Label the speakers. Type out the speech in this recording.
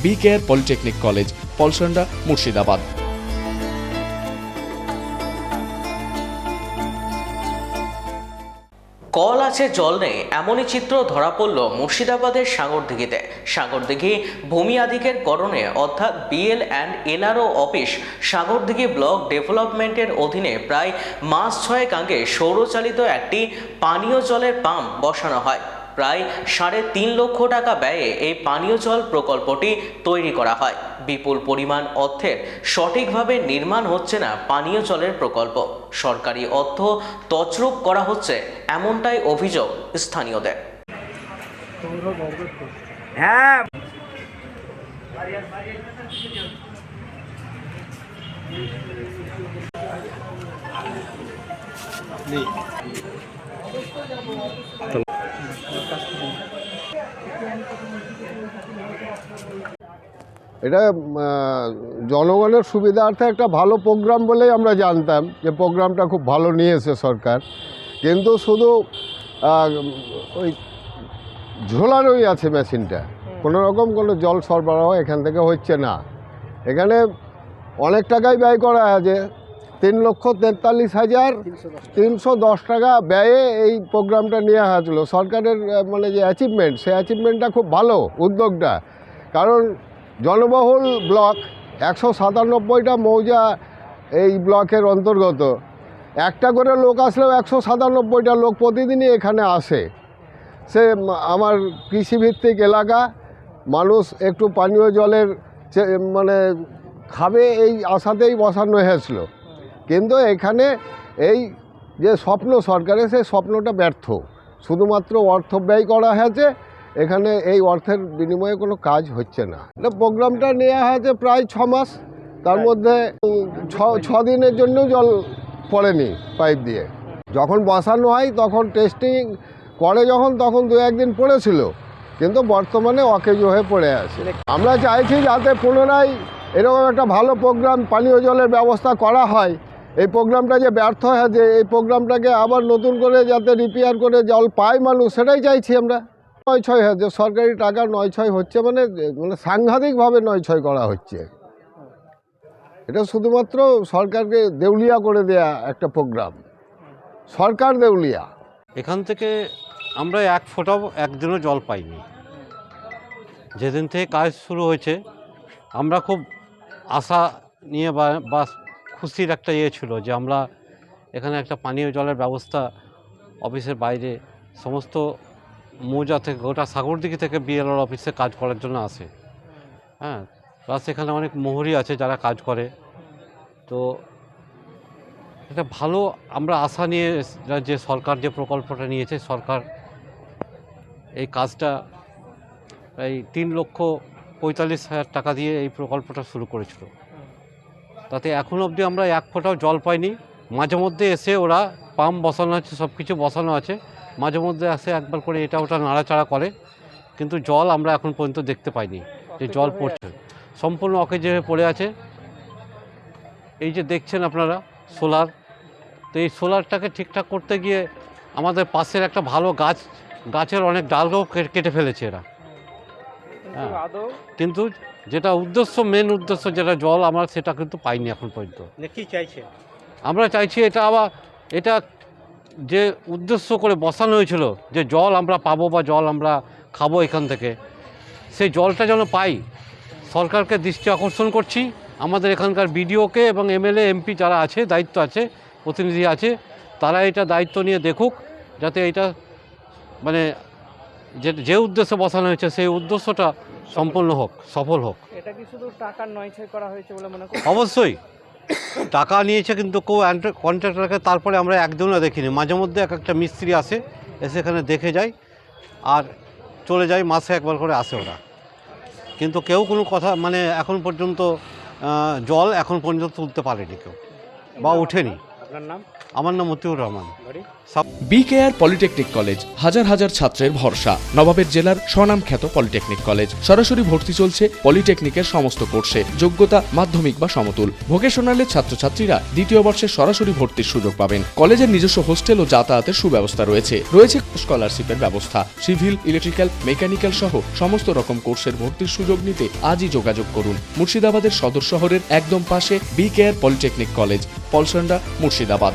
Speaker 1: BKR polytechnic college, Palsanda, Murshidabad.
Speaker 2: Call আছে জল নেই, এমনই চিত্র ধরা পড়ল মুর্শিদাবাদের সাগরদিঘিতে। সাগরদিঘি ভূমি আধিকারিকরণে অর্থাৎ BL&NRO অফিস সাগরদিঘি ব্লক ডেভেলপমেন্টের অধীনে প্রায় মাস 6 আগে সৌরচালিত একটি পানীয় জলের পাম্প বসানো হয়। প্রায় 3.5 লক্ষ টাকা ব্যয়ে এই পানীয় জল প্রকল্পটি তৈরি করা হয়। বিপুল পরিমাণ অর্থের সঠিকভাবে নির্মাণ হচ্ছে না পানীয় জলের প্রকল্প, সরকারি অর্থ তছরূপ করা হচ্ছে, এমনটাই অভিযোগ স্থানীয়দের।
Speaker 3: এটা জনগণের সুবিধার্থে একটা ভালো প্রোগ্রাম বলেই আমরা জানতাম যে প্রোগ্রামটা খুব ভালো নিয়েছে সরকার, কিন্তু শুধু ওই ঝোলানোই আছে মেশিনটা, কোনো রকম কোনো জল সরবরাহ এখান থেকে হচ্ছে না। এখানে অনেক টাকাই ব্যয় করা আছে, 3,43,310 টাকা ব্যয়ে এই প্রোগ্রামটা নেওয়া হয়েছিল। সরকারের মানে যে অ্যাচিভমেন্ট, সেই অ্যাচিভমেন্টটা খুব ভালো উদ্যোগটা, কারণ জনবহুল ব্লক, 197টা মৌজা এই ব্লকের অন্তর্গত। একটা করে লোক আসলেও 197টা লোক প্রতিদিনই এখানে আসে। সে আমার কৃষিভিত্তিক এলাকা, মানুষ একটু পানীয় জলের মানে খাবে এই আশাতেই বসানো হয়েছিল, কিন্তু এখানে এই যে স্বপ্ন সরকারের, সেই স্বপ্নটা ব্যর্থ। শুধুমাত্র অর্থ ব্যয় করা হয়েছে, এখানে এই অর্থের বিনিময়ে কোনো কাজ হচ্ছে না। প্রোগ্রামটা নেওয়া হয়েছে প্রায় 6 মাস, তার মধ্যে 6 দিনের জন্য জল পড়েনি পাইপ দিয়ে। যখন বসানো হয় তখন টেস্টিং করে, তখন 2-1 দিন পড়েছিল, কিন্তু বর্তমানে অকেজো হয়ে পড়ে আছে। আমরা চাইছি যাতে পুনরায় এরকম একটা ভালো প্রোগ্রাম পানীয় জলের ব্যবস্থা করা হয়। এই প্রোগ্রামটা যে ব্যর্থ হয়েছে, এই প্রোগ্রামটাকে আবার নতুন করে যাতে রিপেয়ার করে জল পায় মানুষ, সেটাই চাইছি আমরা। 9-6 হয়েছে, সরকারি টাকা 9-6 হচ্ছে, মানে সাংঘাতিকভাবে 9-6 করা হচ্ছে। এটা শুধুমাত্র সরকারকে দেউলিয়া করে দেয়া একটা প্রোগ্রাম, সরকার দেউলিয়া।
Speaker 4: এখান থেকে আমরা 1 ফোঁটাও একদিনও জল পাইনি। যেদিন থেকে কাজ শুরু হয়েছে আমরা খুব আশা নিয়ে বা খুশির একটা ছিল যে আমরা এখানে একটা পানীয় জলের ব্যবস্থা অফিসের বাইরে সমস্ত মৌজা থেকে, গোটা সাগরদিঘি থেকে BLR অফিসে কাজ করার জন্য আসে। হ্যাঁ, প্লাস এখানে অনেক মোহরি আছে যারা কাজ করে। তো এটা ভালো আমরা আশা নিয়ে যে সরকার যে প্রকল্পটা নিয়েছে, সরকার এই কাজটা এই 3,45,000 টাকা দিয়ে এই প্রকল্পটা শুরু করেছিল। তাতে এখন অবধি আমরা 1 ফোঁটাও জল পাইনি। মাঝে মধ্যে এসে ওরা পাম্প বসানো আছে, সব কিছু বসানো আছে, মাঝে মধ্যে এসে একবার করে এটা ওটা নাড়াচাড়া করে, কিন্তু জল আমরা এখন পর্যন্ত দেখতে পাইনি যে জল পড়ছে। সম্পূর্ণ অকেজো হয়ে পড়ে আছে। এই যে দেখছেন আপনারা সোলার, তো এই সোলারটাকে ঠিকঠাক করতে গিয়ে আমাদের পাশের একটা ভালো গাছের অনেক ডালও কেটে ফেলেছে এরা। হ্যাঁ, কিন্তু যেটা উদ্দেশ্য, মেন উদ্দেশ্য যেটা জল, আমরা সেটা কিন্তু পাইনি এখন পর্যন্ত।
Speaker 5: কি চাইছে?
Speaker 4: আমরা চাইছি এটা যে উদ্দেশ্য করে বসানো হয়েছিল যে জল আমরা পাবো বা জল আমরা খাবো এখান থেকে, সেই জলটা যেন পাই, সরকারকে দৃষ্টি আকর্ষণ করছি। আমাদের এখানকার BDOকে এবং MLA MP যারা আছে, দায়িত্ব আছে, প্রতিনিধি আছে, তারা এটা দায়িত্ব নিয়ে দেখুক যাতে এটা মানে যে উদ্দেশ্যে বসানো হয়েছে সেই উদ্দেশ্যটা সম্পূর্ণ হোক, সফল হোক।
Speaker 5: এটা কি শুধু টাকার 9-6 করা হয়েছে বলে মনে করেন?
Speaker 4: অবশ্যই টাকা নিয়েছে, কিন্তু কেউ কন্ট্রাক্টরকে তারপরে আমরা একদিনও দেখিনি। মাঝে মধ্যে একটা মিস্ত্রি আসে, এসে এখানে দেখে যায় আর চলে যায়, মাসে একবার করে আসে ওরা, কিন্তু কেউ কোনো কথা মানে এখন পর্যন্ত জল এখন পর্যন্ত তুলতে পারেনি কেউ বা ওঠেনি।
Speaker 5: আপনার নাম?
Speaker 4: আমার নাম মতিউর রহমান।
Speaker 5: বাড়ি?
Speaker 1: বিকেআর পলিটেকনিক কলেজ হাজার হাজার ছাত্রের ভরসা। নবাবের জেলার স্বনামখ্যাত পলিটেকনিক কলেজ। সরাসরি ভর্তি চলছে পলিটেকনিকের সমস্ত কোর্সে। যোগ্যতা মাধ্যমিক বা সমতুল। ভোকেশনালের ছাত্রছাত্রীরা দ্বিতীয় বর্ষে সরাসরি ভর্তির সুযোগ পাবেন। কলেজের নিজস্ব হোস্টেল ও যাতায়াতের সুব্যবস্থা রয়েছে। স্কলারশিপের ব্যবস্থা। সিভিল, ইলেকট্রিক্যাল, মেকানিক্যাল সহ সমস্ত রকম কোর্সের ভর্তির সুযোগ নিতে আজই যোগাযোগ করুন। মুর্শিদাবাদের সদর শহরের একদম পাশে BKR polytechnic college, Palsanda, Murshidabad.